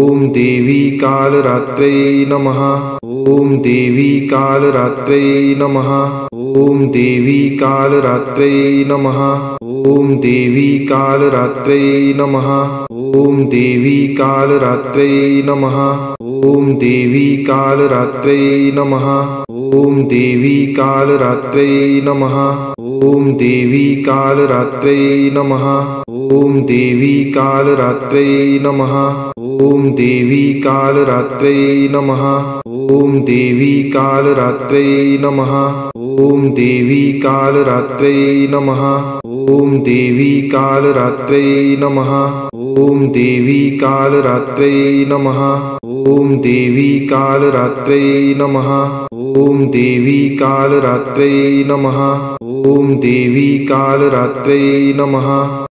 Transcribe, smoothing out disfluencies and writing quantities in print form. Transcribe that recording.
ॐ देवी कालरात्रै नमः। ॐ देवी कालरात्रै नमः। ॐ देवी कालरात्रै नमः। ॐ देवी कालरात्रै नमः। ॐ देवी कालरात्रै नमः। ॐ देवी कालरात्रै नमः। ॐ देवी कालरात्रै नमः। ॐ देवी कालरात्रै नमः। ॐ देवी कालरात्रै नमः। ॐ देवी कालरात्रै नमः। ॐ देवी कालरात्रै नमः। ॐ देवी कालरात्रै नमः। ॐ देवी कालरात्रै नमः। ॐ देवी कालरात्रै नमः। ॐ देवी कालरात्रै नमः। ॐ देवी कालरात्रै नमः। ॐ देवी कालरात्रै नमः।